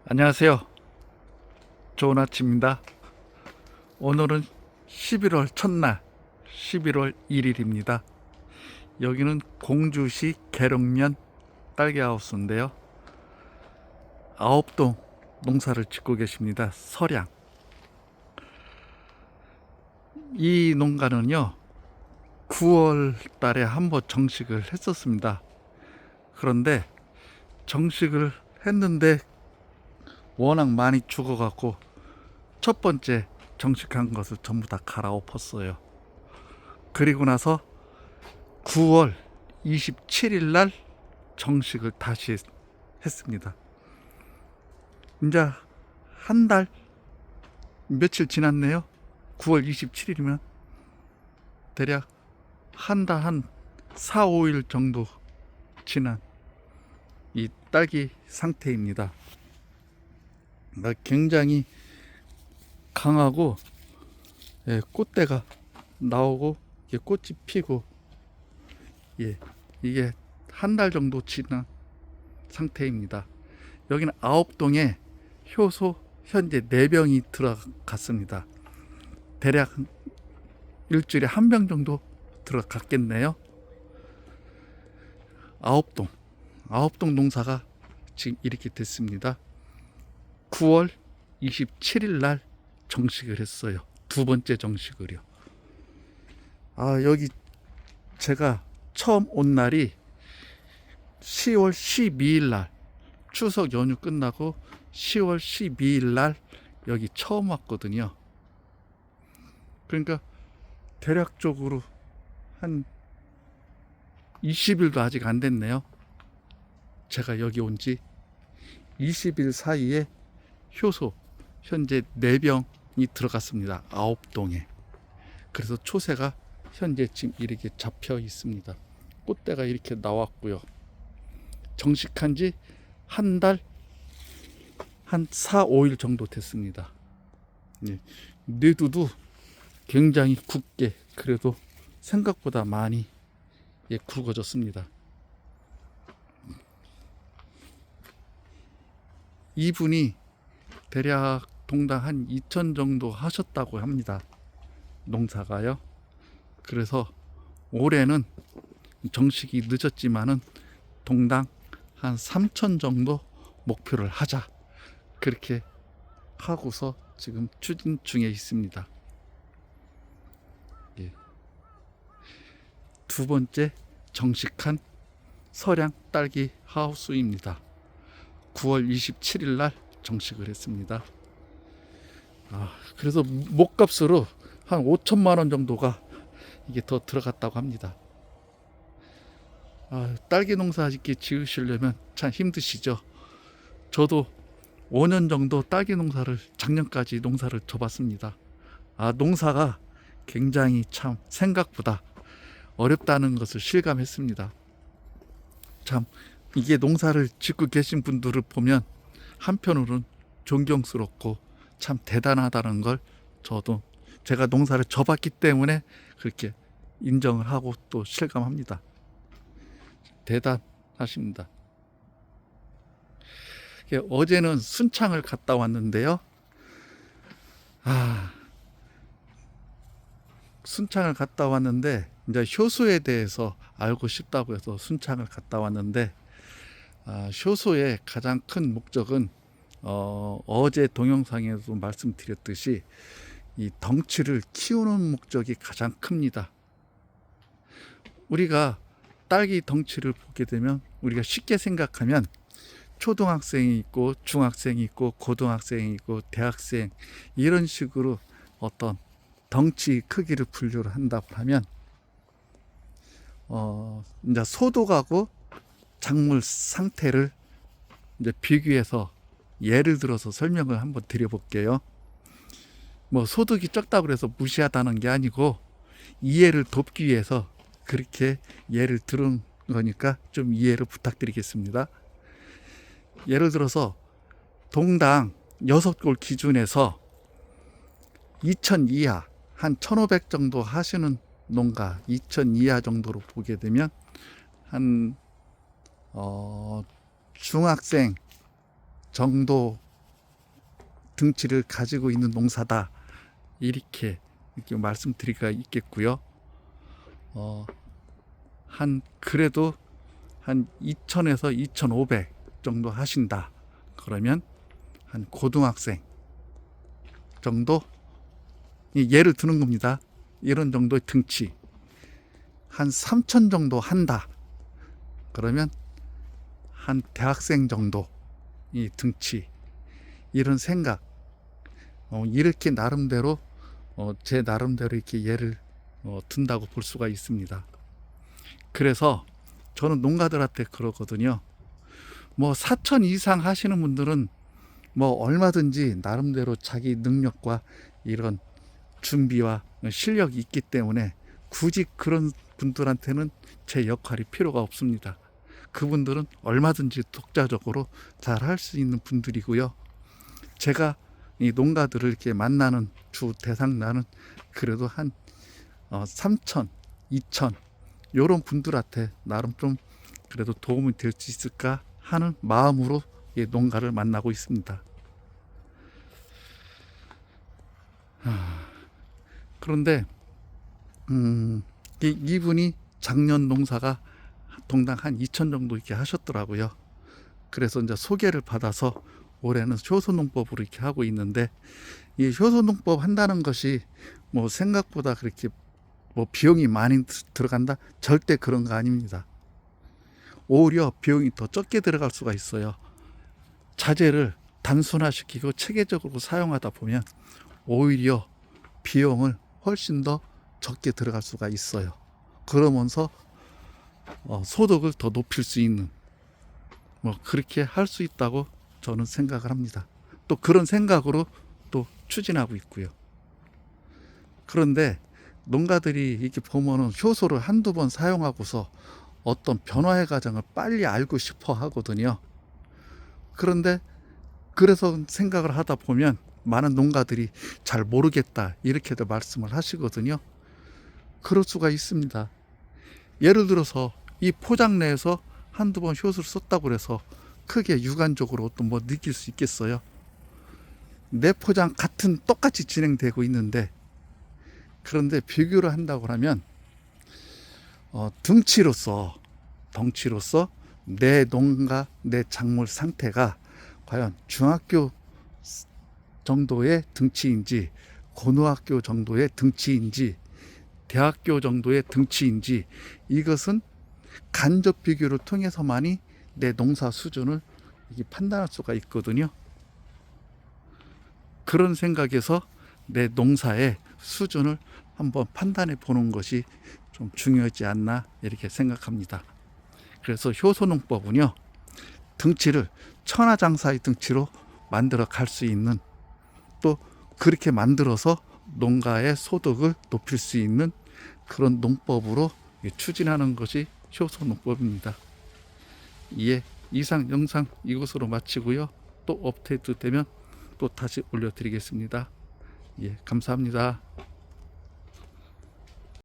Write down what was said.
안녕하세요. 좋은 아침입니다. 오늘은 11월 첫날 11월 1일입니다. 여기는 공주시 계룡면 딸기하우스인데요. 9동 농사를 짓고 계십니다. 설양. 이 농가는요 9월 달에 한번 정식을 했었습니다. 그런데 정식을 했는데 워낙 많이 죽어갖고 첫 번째 정식한 것을 전부 다 갈아엎었어요. 그리고 나서 9월 27일 날 정식을 다시 했습니다. 이제 한 달 며칠 지났네요. 9월 27일이면 대략 한 달 한 4, 5일 정도 지난 이 딸기 상태입니다. 굉장히 강하고 꽃대가 나오고 꽃이 피고 이게 한 달 정도 지난 상태입니다. 여기는 9동에 효소 현재 4병이 들어갔습니다. 대략 일주일에 한 병 정도 들어갔겠네요. 9동 농사가 지금 이렇게 됐습니다. 9월 27일 날 정식을 했어요. 두 번째 정식을요. 여기 제가 처음 온 날이 10월 12일 날 추석 연휴 끝나고 10월 12일 날 여기 처음 왔거든요. 그러니까 대략적으로 한 20일도 아직 안 됐네요. 제가 여기 온 지 20일 사이에 효소 현재 4병이 들어갔습니다. 9동에. 그래서 초세가 현재 지금 이렇게 잡혀 있습니다. 꽃대가 이렇게 나왔고요. 정식한 지 한 달 한 4, 5일 정도 됐습니다. 내두도 굉장히 굵게 그래도 생각보다 많이 굵어졌습니다. 이분이 대략 동당 한 2천 정도 하셨다고 합니다. 농사가요. 그래서 올해는 정식이 늦었지만은 동당 한 3천 정도 목표를 하자. 그렇게 하고서 지금 추진 중에 있습니다. 두 번째 정식한 설양 딸기 하우스입니다. 9월 27일 날 정식을 했습니다. 그래서 목값으로 한 5천만 원 정도가 이게 더 들어갔다고 합니다. 딸기 농사 짓기 지으시려면 참 힘드시죠. 저도 5년 정도 딸기 농사를 작년까지 농사를 져봤습니다. 농사가 굉장히 참 생각보다 어렵다는 것을 실감했습니다. 참 이게 농사를 짓고 계신 분들을 보면 한편으로는 존경스럽고 참 대단하다는 걸 저도 제가 농사를 져봤기 때문에 그렇게 인정을 하고 또 실감합니다. 대단하십니다. 어제는 순창을 갔다 왔는데요. 순창을 갔다 왔는데 이제 효소에 대해서 알고 싶다고 해서 순창을 갔다 왔는데 효소의 가장 큰 목적은 어제 동영상에도 말씀드렸듯이 이 덩치를 키우는 목적이 가장 큽니다. 우리가 딸기 덩치를 보게 되면 우리가 쉽게 생각하면 초등학생이 있고 중학생이 있고 고등학생이 있고 대학생 이런 식으로 어떤 덩치 크기를 분류를 한다고 하면 이제 소독하고 작물 상태를 이제 비교해서 예를 들어서 설명을 한번 드려볼게요. 소득이 적다고 해서 무시하다는 게 아니고 이해를 돕기 위해서 그렇게 예를 들은 거니까 좀 이해를 부탁드리겠습니다. 예를 들어서 동당 6골 기준에서 2천 이하 한 1,500 정도 하시는 농가 2천 이하 정도로 보게 되면 한 중학생 정도 등치를 가지고 있는 농사다, 이렇게 말씀드리기가 있겠고요. 그래도 한 2000에서 2500 정도 하신다 그러면 한 고등학생 정도, 예를 드는 겁니다. 이런 정도의 등치, 한 3000 정도 한다 그러면 한 대학생 정도 이 등치, 이런 생각, 이렇게 나름대로 제 나름대로 이렇게 예를 든다고 볼 수가 있습니다. 그래서 저는 농가들한테 그러거든요. 뭐 4000 이상 하시는 분들은 뭐 얼마든지 나름대로 자기 능력과 이런 준비와 실력이 있기 때문에 굳이 그런 분들한테는 제 역할이 필요가 없습니다. 그분들은 얼마든지 독자적으로 잘 할 수 있는 분들이고요. 제가 이 농가들을 이렇게 만나는 주 대상자는 그래도 한 3000, 2000 이런 분들한테 나름 좀 그래도 도움이 될 수 있을까 하는 마음으로 이 농가를 만나고 있습니다. 그런데 이분이 작년 농사가 동당 한 2000 정도 이렇게 하셨더라고요. 그래서 이제 소개를 받아서 올해는 효소농법으로 이렇게 하고 있는데, 이 효소농법 한다는 것이 뭐 생각보다 그렇게 뭐 비용이 많이 들어간다? 절대 그런 거 아닙니다. 오히려 비용이 더 적게 들어갈 수가 있어요. 자재를 단순화시키고 체계적으로 사용하다 보면 오히려 비용을 훨씬 더 적게 들어갈 수가 있어요. 그러면서 소득을 더 높일 수 있는, 뭐 그렇게 할 수 있다고 저는 생각을 합니다. 또 그런 생각으로 또 추진하고 있고요. 그런데 농가들이 이렇게 보면은 효소를 한두 번 사용하고서 어떤 변화의 과정을 빨리 알고 싶어 하거든요. 그런데 그래서 생각을 하다 보면 많은 농가들이 잘 모르겠다 이렇게도 말씀을 하시거든요. 그럴 수가 있습니다. 예를 들어서 이 포장 내에서 한두 번 효소를 썼다고 해서 크게 육안적으로 또 뭐 느낄 수 있겠어요? 내 포장 같은 똑같이 진행되고 있는데, 그런데 비교를 한다고 하면 덩치로서 내 농가, 내 작물 상태가 과연 중학교 정도의 등치인지, 고등학교 정도의 등치인지, 대학교 정도의 등치인지, 이것은 간접 비교를 통해서만이 내 농사 수준을 판단할 수가 있거든요. 그런 생각에서 내 농사의 수준을 한번 판단해 보는 것이 좀 중요하지 않나 이렇게 생각합니다. 그래서 효소농법은요, 등치를 천하장사의 등치로 만들어 갈 수 있는, 또 그렇게 만들어서 농가의 소득을 높일 수 있는 그런 농법으로 추진하는 것이 효소농법입니다. 예, 이상 영상 이것으로 마치고요. 또 업데이트 되면 또 다시 올려드리겠습니다. 예, 감사합니다.